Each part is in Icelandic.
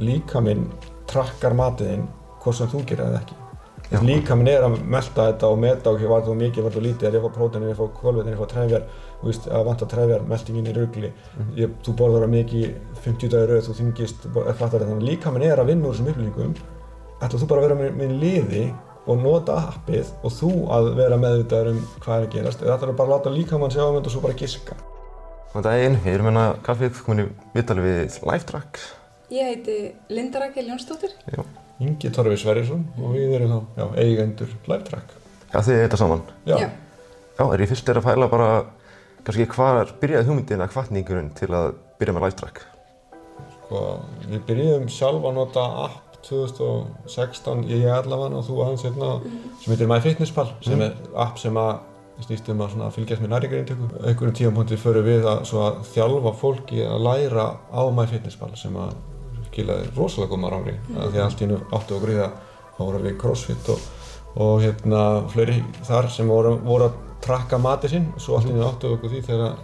líkaminn trakkar matiðinn hvort sem þú gerir það ekki. Líkaminn að melta þetta og meta og var það mikið, var það lítið, ég fá prótein, ég fá kolvetni, ég fá trefjar, þú veist, að vantar trefjar, meltingin í rugli, þú borðar mikið 50 dagar í röð, þú þyngist, fattar þetta, þannig líkaminn að vinna úr þessum upplýsingum, ætlar þú bara að vera með liði og nota appið og þú að vera meðvitaður hvað að gerast, eða ætlar þú bara að láta líkamann sjá og svo bara giska. Góðan daginn, ég erum hérna kaffið, komin í viðtali við Lifetrack. Ég heiti Linda Rakel Jónsdóttir. Ingi Torfi Sverrisson og við erum þá eigendur Lifetrack. Já, þið þetta saman? Já. Já, ég fyrst að pæla bara, kannski hvar byrjaði hugmyndin að hvatningurinn til að byrja með Lifetrack? Sko, við byrjuðum sjálf að nota app 2016, ég allavega og þú aðeins hérna, sem heitir MyFitnessPal, sem app sem að snýst að fylgjast með næringarinntöku. Einhverjum tímapunkti förum við að þjálfa fólki að læra á MyFitnessPal sem að skilaði rosalega góðum árangri. Því allt í einu áttu okkur í það, þá vorum við CrossFit og fleiri þar sem voru að trakka matinn sinn. Svo allt í einu áttu okkur því þegar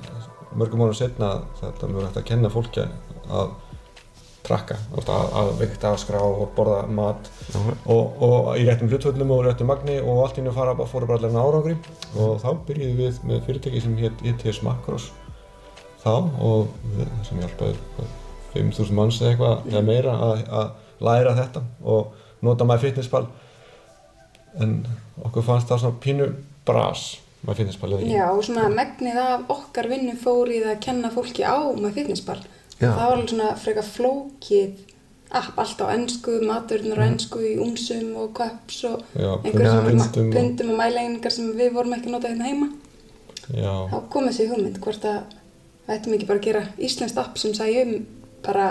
mörgum árum seinna þetta mjög hægt að kenna fólki að trakka, að vigta, skrá og borða mat og í réttum hlutföllum og réttum magni og allt í einu fóru bara allir árangri og þá byrjuðum við með fyrirtæki sem hét ITS Macros þá og sem hjálpaði 5.000 manns eða eitthvað eða meira að læra þetta og nota MyFitnessPal en okkur fannst það svona pínu bras MyFitnessPal eða ekki. Já, og svona megnið af okkar vinnu fór í það að kenna fólki á MyFitnessPal. Það var alveg svona frekar flókið app, allt á ensku, matvörurnar á ensku í únsum og cups og einhverjum pundum og mæleiningar sem við vorum ekki að nota hérna heima. Já. Þá kom þessi hugmynd hvort að við ættum ekki bara að gera íslenskt app sem sæði bara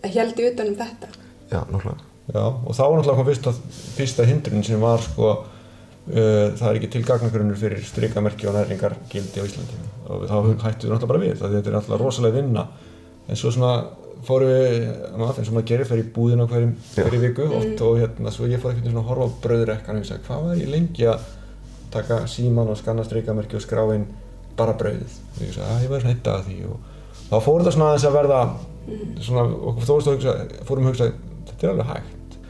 að héldi utan þetta. Já, náttúrulega. Já, og þá var náttúrulega fyrsta hindrunin sem var það er ekki til gagnagrunnur fyrir strikamerki og næringargildi á Íslandi og þá hættu við náttúrulega bara við, þetta er náttúrulega rosalega vinna. En svo fórum við, eins og maður gerir, fer í búðina hverju viku oft og svo ég fór ekkert að horfa á brauðrekkan og ég sagði, hvað var ég lengi að taka símann og skanna strikamerki og skrá inn bara brauðið. Og ég sagði, ég var hrædd að því og þá fór þetta svona aðeins að verða okkur fórum að hugsa, þetta er alveg hægt.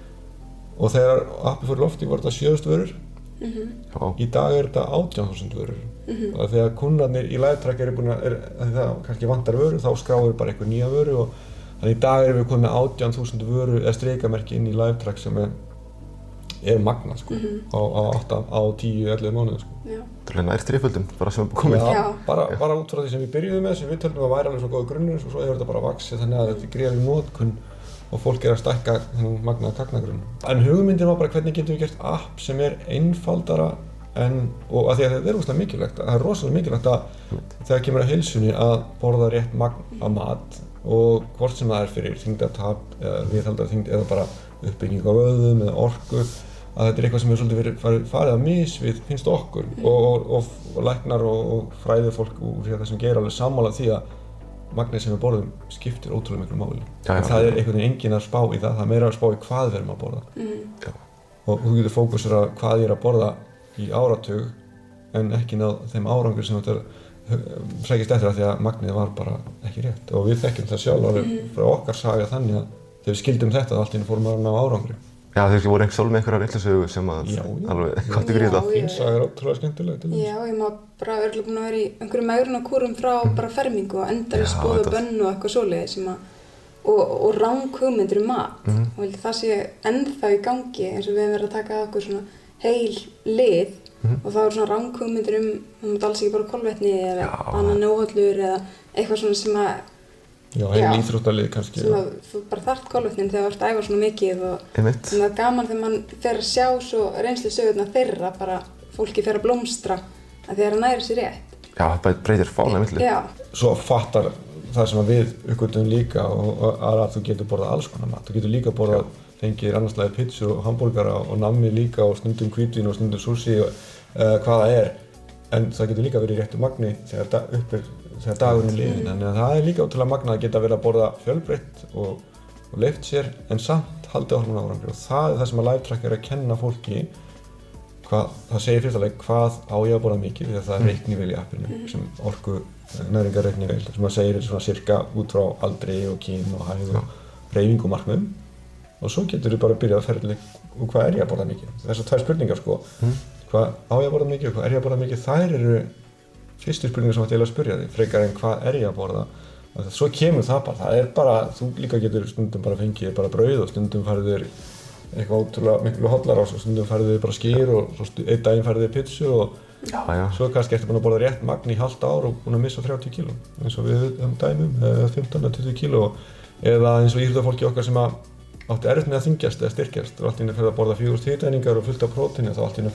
Og þegar appið fór í lofti var þetta 7.000 vörur. Í dag er þetta 18.000 vörur. Og þegar kunnarnir í Lifetrack það kannski vantar vöru, þá skráum við bara einhver nýja vöru og þannig í dag erum við komið með 18.000 vöru eða strikamerki inn í Lifetrack sem er magnað á 10-11 mánuði. Það er nær þreföldum bara sem er komið. Já, bara út frá því sem við byrjuðum með, sem við töldum að væri alveg svo góður grunnur og svo hefur þetta bara vaxið þannig að þetta er gríðarleg notkun og fólk er að stækka þennan magnaða gagnagrunn. En hugmyndin var bara hvernig getum við gert app sem er einfaldara og að því að þetta er rosalega mikilvægt, það er rosalega mikilvægt að þegar kemur að heilsunni að borða rétt magn af mat og hvort sem það er fyrir þyngdartap eða viðhaldar þyngd eða bara uppbygging á vöðvum eða orku að þetta er eitthvað sem hefur svolítið farið að misvið finnst okkur og læknar og fræðifólk úr þessum geira alveg sammála því að magnið sem við borðum skiptir ótrúlega miklu máli. En það er einhvern veginn enginn að spá í það er meira að spá í hvað við erum að borða. Og þú getur fókusera hvað ég er að borða í áratug en ekki náð þeim árangur sem þetta sækist eftir því að magnið var bara ekki rétt. Og við þekkjum það sjálf alveg frá okkar saga þannig að þegar við skildum þetta allt í einu fórum að ná árangri. Já, þeir voru sjálf með einhverjar villasögu sem alveg hvatti gríða það. Þín saga er ótrúlega skemmtileg til þess. Já, ég má bara örugglega búin að vera í einhverjum megrunarkúrum frá bara fermingu og endalaust boð og bönn og eitthvað svoleiðis sem og ranghugmyndir mat. Og ég held það sé ennþá í gangi eins og við höfum verið að taka okkur svona heil lið og þá eru svona ranghugmyndir það mátt alls ekki bara kolvetni eða annan óhollur eða eitthvað svona sem að heil íþróttalið kannski. Sem að þú bara þarft kolvetnin þegar þú ert að æfa svona mikið og það er gaman þegar mann fer að sjá svo reynslusögurnar þeirra bara fólki fer að blómstra að því að næra sér rétt. Já, það breytir fálega milli. Já. Svo fattar það sem að við uppgötvum líka og að þú getur borðað alls konar mat. Þú getur líka borðað fengið annarslagið pizzu og hambúrgara og nammi líka og stundum hvítvín og stundum sushi og hvað það er. En það getur líka verið í réttu magni þegar dagurinn er liðinn. Þannig að það er líka ótrúlega magnað að geta verið að borða fjölbreytt og leyft sér en samt haldið áfram árangri. Og það er það sem að Lifetrack er að kenna fólki það segir fyrstulega hvað á ég að borða mikið því að það er reiknivél í appinu sem orku næringarreiknivél sem að segir svona sirka út frá aldri og kyn og hæð hreyfingu og markmiðum og svo getur þú bara að byrja að ferli og hvað ég að borða mikið. Þessar tvær spurningar sko, hvað á ég að borða mikið og hvað ég að borða mikið, þær eru fyrstu spurningar sem ætti að spyrja þig, frekar en hvað ég að borða. Svo kemur það bara, það bara, þú líka getur stundum bara fengið bara brauð og stundum færið þér eitthvað ótrúlega miklu hollar og stundum færið þér bara skyr og svo einn daginn færið þér pizzu og svo kannski ertu búin að borða rétt magn í halvt ár og búin að missa 30 kíló eins og við dæmum, eða 15-20 kíló eða eins og íþróttafólki okkar sem átti erfitt með að þyngjast eða styrkjast og allt í einu fer að borða 4 hitaeiningar og fullt af prótíni þá allt í einu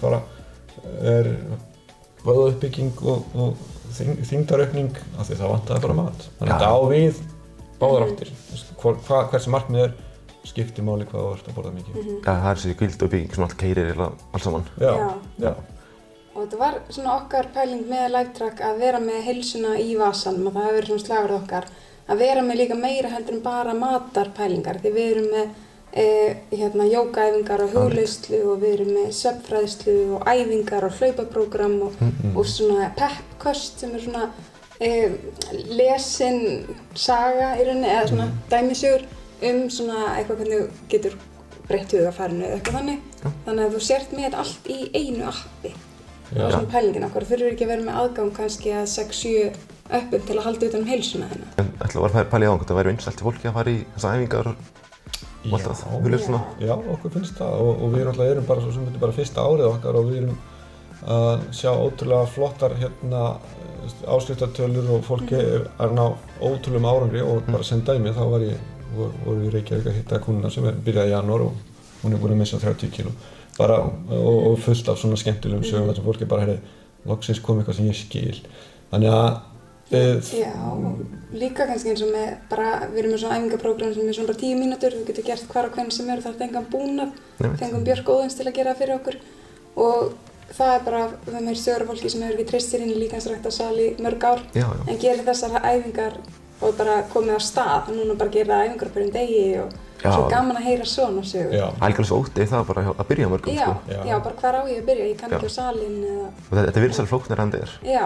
vöðvauppbygging og þyngdaraukning af því það vantaði bara mat. Þannig að þetta á við báðar áttir. Hversu markmið skiptir máli hvað þú ert að borða mikið. Það þessi hvílduppbygging sem allt keyrir allt saman. Já. Og þetta var svona okkar pæling með LiveTrack að vera með heilsuna í vasanum og það hefur verið svona slagurð okkar að vera með líka meira heldur en bara matarpælingar því við erum með jógaæfingar og hugleiðslu og við erum með svefnfræðslu og æfingar og hlaupaprógramm og svona peppköst sem er svona lesin saga í rauninni eða svona dæmisögur svona eitthvað hvernig þú getur breytt hugarfarinu eða eitthvað þannig að þú sért með allt í einu appi. Það var svona pælingin okkar, þú þurfir ekki að vera með aðgang kannski að 6-7 appum til að halda utan heilsuna þína. En ætla var pælið á það væri vinsælt til fólki að fara í þessar æfingar og alltaf, Já, okkur finnst það og við erum bara svo sem þetta bara fyrsta árið okkar og við erum að sjá ótrúlega flottar áskriftartölur og fólki ná ótrúlegum árangri og bara sem dæmi þá voru við í Reykjavík að hitta kúnna sem byrjaði í janúar og hún búin að missa 30 kíló bara og fullt af svona skemmtilegum sögum þar sem fólki bara loksins kom eitthvað sem ég skil. Þannig að Já, líka kannski eins og með bara, við erum með svona æfingaprógramm sem er svona bara 10 mínútur, þú getur gert hvar og hvernig sem er, það er engan búnað, fengum Björk Óðins til að gera það fyrir okkur og það er bara, við erum sögur af fólki sem hefur ekki treyst sér inn í líkamsræktarsal í mörg ár en gerir þessar æfingar og bara komið á stað og núna bara gera æfingar á hverjum degi og svo gaman að heyra svona sögur. Algjörlega svo ótti það bara að byrja á mörgum Já, bara hvar á ég að byrja, ég kann ekki á salinn eða... Og þetta virðist alveg flóknara en þetta Já.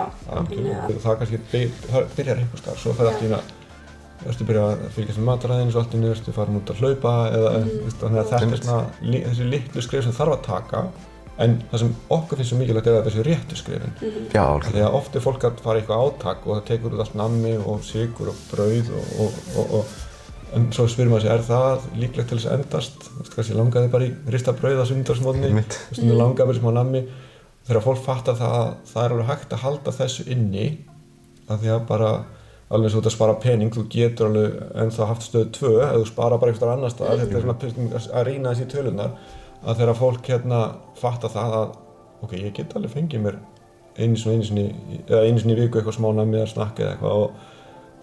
Það kannski byrjar einhvers staðar, svo fer allt í hérna ertu byrja að fylgjast með mataræðinu, svo allt í einu ertu farin út að hlaupa eða þannig að þetta svona þessi litlu skref sem þarf að taka en það sem okkur finnst svo mikilvægt að þessi réttu skrefin. Já, þegar oft fólk að fara í eitthvað átak og það tekur út allt nammi og sykur og brauð en svo spyrir maður sig, það líklegt til þess að endast? Kannski langaði bara í ristað brauð á sunnudagsmorgni, stundum langaði bara smá nammi. Þegar fólk fattar það alveg hægt að halda þessu inni af því að bara alveg eins og þú ert að spara pening, þú getur alveg ennþá haft stöð 2 ef þú spara bara einhvers annar staðar. Þetta er svona að rýna þessi tölunar að þegar fólk fattar það að ok, ég get alveg fengið mér einu sinni í viku eitthvað smá nammi eða snakk eða eitthvað og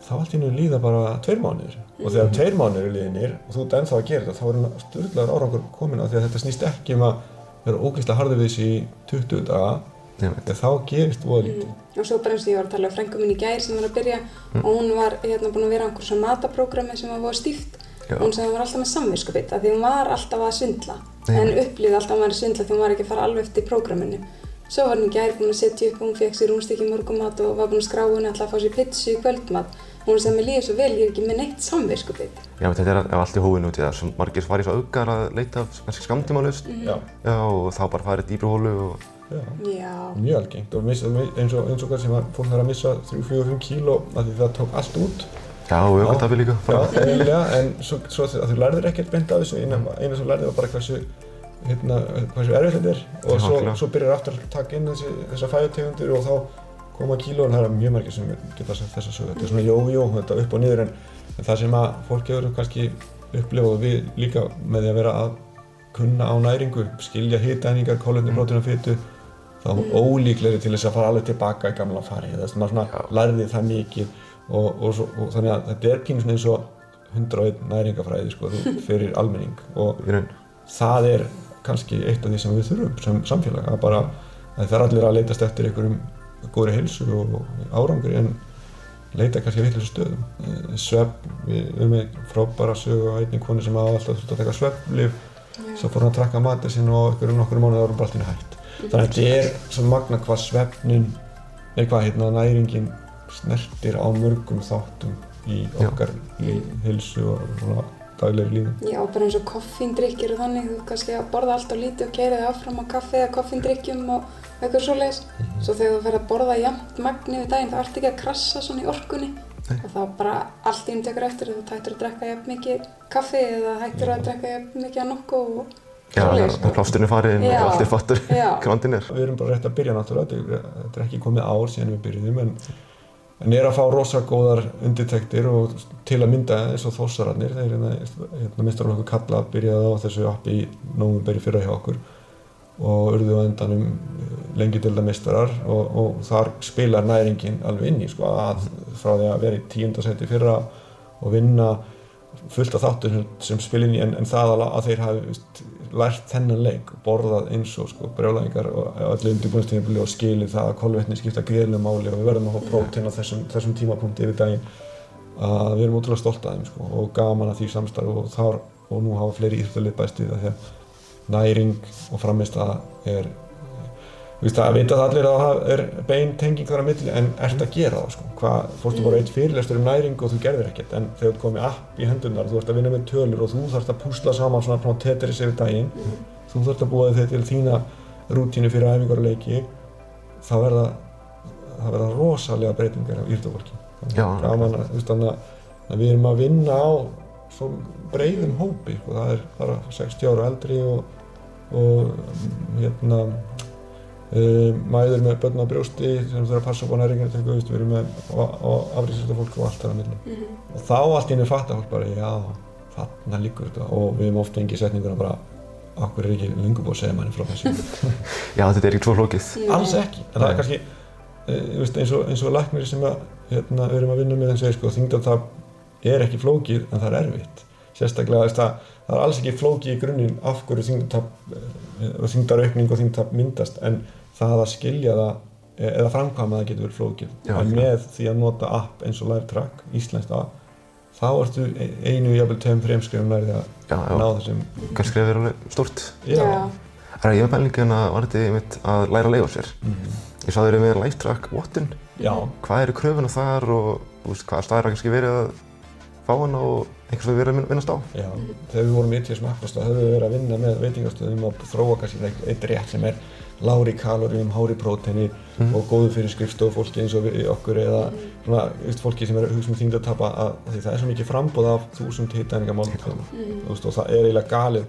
þá allt í einu líða bara 2 mánuðir og þegar 2 mánuðir liðnir og þú ert ennþá að gera þetta þá er sturlaður árangur kominn af því að þetta snýst ekki að vera ógeðslega harður við þessi í 20 daga þegar þá gerist voða lítið. Og svo bara eins og ég var að tala um frænku mín í gær sem var að byrja og hún var búin að vera á einhverju svona mataprógrammi sem var stíft og hún sagði að hún var alltaf með samviskubit af því hún var alltaf að svindla en upplifði alltaf að hún var að svindla því hún var ekki að fara alveg eftir prógramminu. Svo var hún í gær búin að setja upp, hún fekk sér rúnstykki morgunmat og var búin að skrá henni alltaf að fá sér pizzu í kvöldmat. Hún sagði að mér líður svo vel, ég ekki með neitt samviskubit. Já, þetta ef allt í hófinu út í það, sem margir farið svo auðgar að leita af skammtímalausn. Já, og þá bara farið dýpri hólu og... Já. Mjög algengt og eins og hvað sem fólk þarf að missa 3-4-5 kíló af því það tók allt út. Já, og ökutappi líka. Já, eiginlega, en svo að þú lærðir ekkert beint af þessu, eina sem lærðir var bara hversu erfitt þetta er og svo byrjar aftur að taka inn þessar fæðutegundir og þá koma kílóin, það mjög margir sem geta sagt þessa sögu. Þetta er svona jójó, þetta upp og niður en það sem að fólk hefur kannski upplifað og við líka með því að vera að kunna á næringu, skilja hitaeiningar, kolvetni, prótín og fitu þá ólíklegri til þess að fara alveg tilbaka í gamla farið. Þess að maður svona lærði það mikið og þannig að þetta er pínu svona eins og 101 næringafræði sko, fyrir almenning og það er kannski eitt af því sem við þurfum sem samfélag að bara að það er allir að leitast eftir einhverjum góðri heilsu og árangri en leita kannski að vitlausum stöðum. Svefn, við erum með frábæra sögu á einni konu sem alltaf þurfti að taka svefnlyf, svo fór hún að trakka matinn sinn og nokkrum mánuði var hún bara allt í einu hætt. Þannig að þetta er svo magna hvað svefnin, næringin snertir á mörgum þáttum í okkar heilsu og svona daglegri lífi. Já, bara eins og koffíndrykkir og þannig, þú kannski að borða allt og lítið og keyra þig áfram á kaffi eða koffíndrykkjum og eitthvað svoleiðis. Svo þegar þú fer að borða jafnt magn yfir daginn, þá ertu ekki að krassa svona í orkunni. Og þá bara allt í tekur eftir að þú hættir að drekka jafn mikið kaffi eða hættir að drekka jafn mikið að nokku og svoleiðis. Já, plásturinn er farinn og allt er fattur, krandinn er. Við erum bara rétt að byrja náttúrulega, þetta er ekki komið ár síðan við byrjuðum en er að fá rosa góðar undirtektir og til að mynda eins og Þórsararnir, þeir meistaraflokkur Kalla byrjaði á þessu appi í nóvember í fyrra hjá okkur og urðu á endanum lengjudeild-meistarar og þar spilar næringin alveg inn í sko, að frá því að vera í 10. sæti fyrra og vinna fullt af þáttum sem spila inn í en það að þeir hafi lært þennan leik og borðað eins og sko, brjálæðingar og allir undirbúningstímabili og skilið það að kolvetni skipta gríðarlegu máli og við verðum að fá prótein á þessum tímapunkti yfir daginn að við erum ótrúlega stolt af þeim sko, og gaman að því samstarf og nú hafa fleiri íþróttalið bæst við það því að næring og frammistaða er að vita það allir að það er bein tenging þar á milli en ert að gera það sko. Fórstu bara eitt fyrirlestur um næringu og þú gerðir ekkert en þegar þú komið app í hendurnar þú ert að vinna með tölur og þú þarft að púsla saman svona Tetris yfir daginn þú þarft að búa þig til þína rútínu fyrir æfingar og leiki það verða rosalega breytingar á íþróttafólki. Gaman að við erum að vinna á svo breiðum hópi sko. Það er bara 60 ára eldri og mæður með börn á brjósti sem þurfa að passa upp á næringartöku, við erum með afbrýðisfólk og allt þar á milli. Og þá allt í einu fattar fólk bara, já, þarna liggur þetta og við höfum oft fengið setninguna bara af hverju er ekki löngu búið að segja manni frá þessu. Já, þetta er ekki svo flókið. Alls ekki, en það er kannski eins og læknir sem við erum að vinna með þeim segir sko, þyngdartap er ekki flókið en það er erfitt. Sérstaklega það er alls ekki flókið í grunninn af hverju þyngdaraukning og þyngdartap myndast en það að skilja það eða framkvæma það getur verið flókið. En með því að nota app eins og LiveTrack, íslenskt app, þá ertu jafnvel 2-3 skrefum nærði að ná þessum. Hvert skref er alveg stórt. Já. Ég var pælingin var þetta einmitt að læra að leiða sér. Ég sá þér með LiveTrack vottun. Hvað eru kröfuna þar og hvaða staðir kannski verið að fá hana og einhvers veginn verið að vinnast á? Já, þegar við vorum í ITS Makrostöð höfum við verið að vinna með veitingastöðum og þróa kannski eitt rétt sem er lágur í kaloríum, hár í próteini og góður fyrir skrifstofufólki eins og okkur eða svona fólki sem er að hugsa um þyngdartapa því það er svo mikið framboð af 1000 hitaeiningamáltíðum og það er eiginlega galið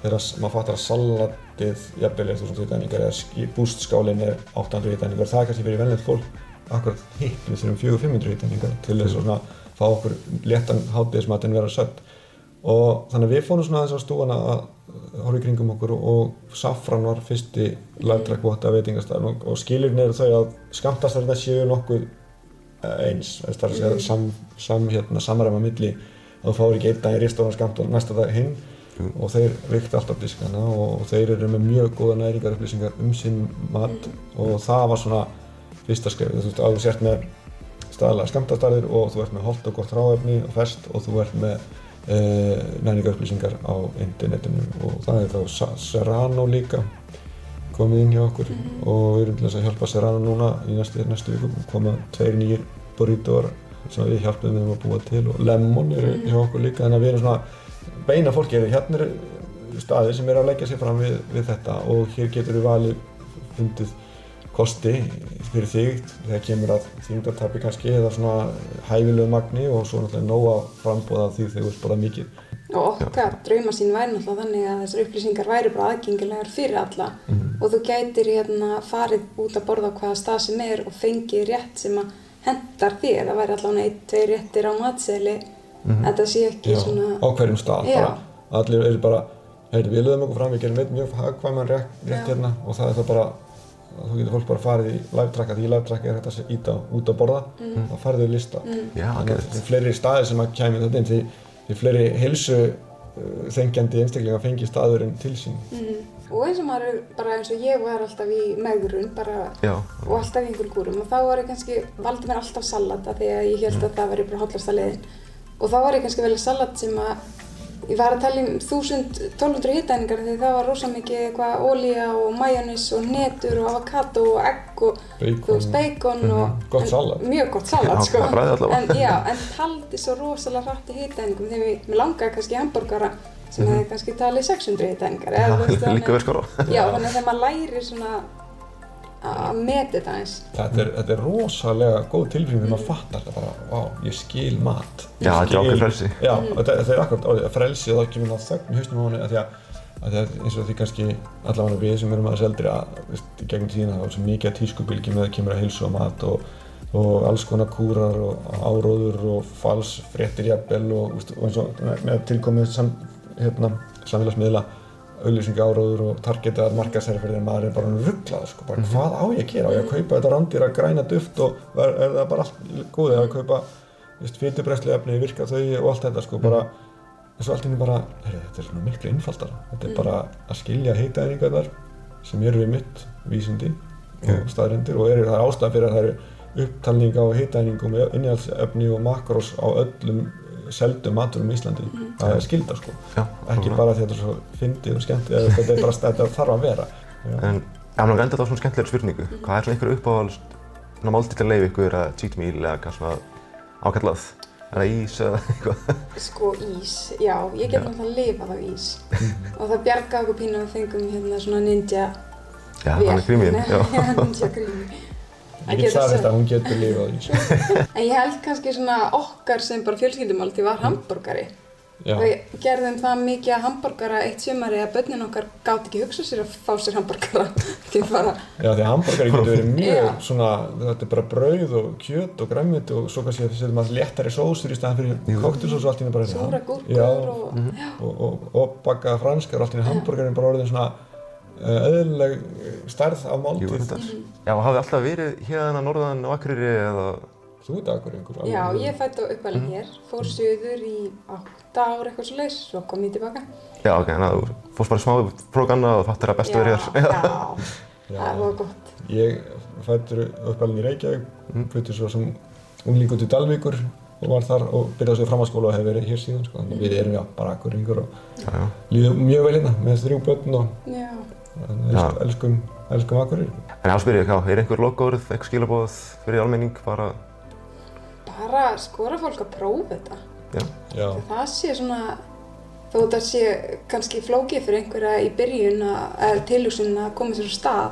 þegar maður fattar að salatið jafnvel er 1000 hitaeiningar eða bústskálinn er 800 hitaeiningar það er kannski fyrir venjulegt fólk akkurat hitt við þurfum 400-500 hitaeiningar til þess að fá okkur léttan hádegismat en vera sött og þannig að við fórum svona aðeins á stúfana að horfa í kringum okkur og Safran var fyrsti LiveTrack votta veitingastaðurinn og skilyrðin eru þau að skammtastærðirnar séu nokkuð eins það er að segja samræma milli að þú fáir ekki einn dag í ristóran skammt og næsta dag hinn og þeir vikta alltaf diskana og þeir eru með mjög góða næringarupplýsingar sinn mat og það var svona fyrsta skrefið að þú sért með staðlega skammtastærðir og þú ert með hollt og gott hráefni og ferskt og þú ert með næringarupplýsingar á internetinu og það er þá Serrano líka komið inn hjá okkur og við erum til þess að hjálpa Serrano núna í næstu viku koma 2 nýjir burritóar sem við hjálpum þeim að búa til og Lemon eru hjá okkur líka þannig að við erum svona beina fólki hérna eru staðir sem eru að leggja sig fram við þetta og hér getur við valið fundið kosti fyrir þig þegar kemur að þyngdartapi kannski eða svona hæfilegu magni og svo náttúrulega nóg að frambúða því þegar þú vilt borða mikið. Og okkar draumasýn væri náttúrulega þannig að þessar upplýsingar væri bara aðgengilegar fyrir alla og þú gætir farið út að borða á hvaða stað sem er og fengið rétt sem að hentar þér. Það væri allavega 1-2 réttir á matseðli en það sé ekki svona... á hverjum stað. Allir eru bara, við lögum okkur fram, við gerum einn mjög hagkvæman rétt hérna og það er það bara þú getur fólk bara farið í LiveTrack því LiveTrack er hægt að íta út að borða þá farið þau lista þannig að því fleiri staðir sem að kæmi þetta inn því fleiri heilsu þengjandi einstaklingar fengi staðurinn til sín og eins og maður bara eins og ég var alltaf í megrun bara og alltaf í einhverjum kúrum og þá var ég kannski valdi mér alltaf salat því að ég hélt að það væri bara hollasta leiðin og þá var ég kannski velja salat sem að Ég var að tala 1200 hitaeiningar því það var rosa mikið eitthvað olía og majónis og hnetur og avokado og egg og bacon og gott salat. Mjög gott salat sko. En taldi svo rosalega hratt í hitaeiningum þegar mér langaði kannski hambúrgara sem hefði kannski talið 600 hitaeiningar. Líka verið skora. Já, þannig að þegar maður lærir svona að meta þetta eins. Þetta er rosalega góð tilfinning þegar maður fattar þetta bara, vá, ég skil mat. Já, þetta er ákveð frelsi. Já, þetta er akkurat orðið, frelsi og þá kemur það þögn í hausnum á henni að því að eins og því kannski allavega við sem erum aðeins eldri að gegnum tíðina þá er svo mikið að tískubylgjum þegar kemur að heilsu og mat og alls konar kúrar og áróður og falsfréttir jafnvel og eins og með tilkomið samfélagsmiðla auglýsinga áróður og targetaðar markaðsherferðir maður er bara ruglaður sko, bara hvað á ég að gera? Á ég að kaupa þetta rándýra græna duft og er það bara allt góðið að kaupa fitubrennsluefni, virka þau og allt þetta sko, bara eins og allt inni bara, þetta er svona miklu einfaldara. Þetta er bara að skilja hitaeiningarnar sem eru einmitt vísindi og staðreyndir og það er ástæða fyrir að það eru upptalning á hitaeiningum, innihaldsefni og makrós á öllum seldum maturum í Íslandi. Það er skylda sko. Ekki bara því að þetta er svo fyndið og skemmtið, þetta er bara þetta þarf að vera. En ef maður enda á svona skemmtilegri spurningu, hvað er svona einhver uppáhalds máltíð til að leyfa ykkur að cheat meal eða kannski ákallað? Er það ís eða eitthvað? Sko ís, já, ég get náttúrulega lifað á ís. Og það bjargaði okkur pínu að við fengum hérna svona ninja Já, þannig grímiðinn. Já, ninja grími. Ég get sagt þetta að hún getur lifað á ís. En ég held kannski svona okkar sem bara fjölskyldumáltíð var hambúrgari. Við gerðum það mikið að hambúrgara eitt sumari að börnin okkar gátu ekki hugsað sér að fá sér hambúrgara. Já, því að hambúrgari getur verið mjög svona, þetta er bara brauð og kjöt og grænmeti og svo kannski að setja maður léttari sósur í staðan fyrir koktelsós og allt í henni bara súra gúrkur og bakaða franskar og allt í henni hambúrgarin bara orðin svona eðlileg stærð af máltíð. Já, og hafið alltaf verið hérna norðan á Akureyri eða? Þú ert Akureyringur? Já, ég fædd og uppalinn hér, fór suður í 8 ár eitthvað svoleiðis, svo kom ég tilbaka. Já, ok, þannig að þú fórst bara smá próganna og fattir að bestu verið hér. Já, það var gott. Ég fæddur uppalinn í Reykjavík, flutti svo sem unglingur til Dalvíkur og var þar og byrjaði svo í framhaldsskóla og hef verið hér síðan sko. Þannig að við erum bara Akureyringur og líðum mjög vel hérna með 3 börn og elskum Akureyri. En áspyrir ég, er einhver lokaorð, eitthvað skilaboð fyrir almenning bara skora fólk að prófa þetta. Já. Það sé svona, þó þetta sé kannski flókið fyrir einhverja í byrjun eða tilhugsun að koma sér á stað,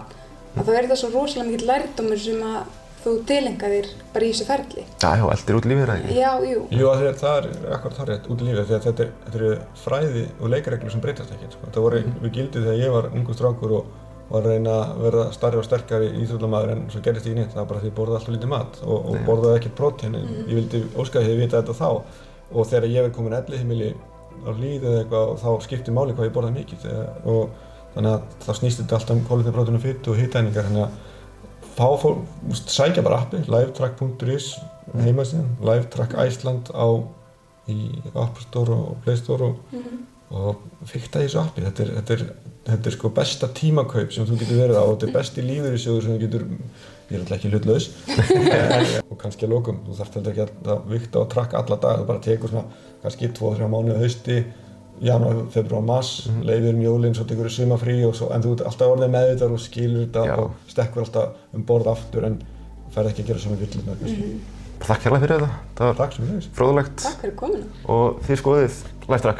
að þá er þetta svo rosalega mikill lærdómur sem að þú tileinkar þér bara í þessu ferli. Já, eldir út lífið eða ekki? Já, jú. Jú, það er akkurat það rétt, út í lífið, því að þetta eru fræði og leikreglur sem breytast ekki. Sko. Það voru við gildið þegar ég var ungur strákur og var að reyna að verða stærri og sterkari íþróttamaður en svo gerðist ekki neitt. Það var bara því ég borðaði alltaf lítið mat og borðaði ekkert prótein. Ég vildi óska því að vita þetta þá og þegar ég verið komin elliheimili á Hlíð eða eitthvað og þá skipti máli hvað ég borðaði mikið og þannig að þá snýst þetta alltaf um kolvetni, prótein og fitu og hitaeiningar. Þannig að fá fólk, sækja bara appi, livetrack.is heimasíðan, Livetrack Iceland í App Store og Play Store og fikta í þessu appi. Þetta er sko besta tímakaup sem þú getur verið á og þetta er besti lífeyrissjóður sem þú getur, ég er alltaf ekki hlutlaus, og kannski að lokum, þú þarft heldur ekki að vigta og trakka alla daga, þú bara tekur svona kannski 2-3 mánuði hausti, janúar, febrúar, mars, leiðir jólin, svo tekur þú sumarfrí og svo, en þú ert alltaf orðið meðvitaður og skilur þetta og stekkur alltaf borð aftur en ferð ekki að gera svona villurnar kannski. Takk hérlega fyrir þetta. Það var fróðlegt. Takk fyrir komuna. Og þið skoðið Livetrack.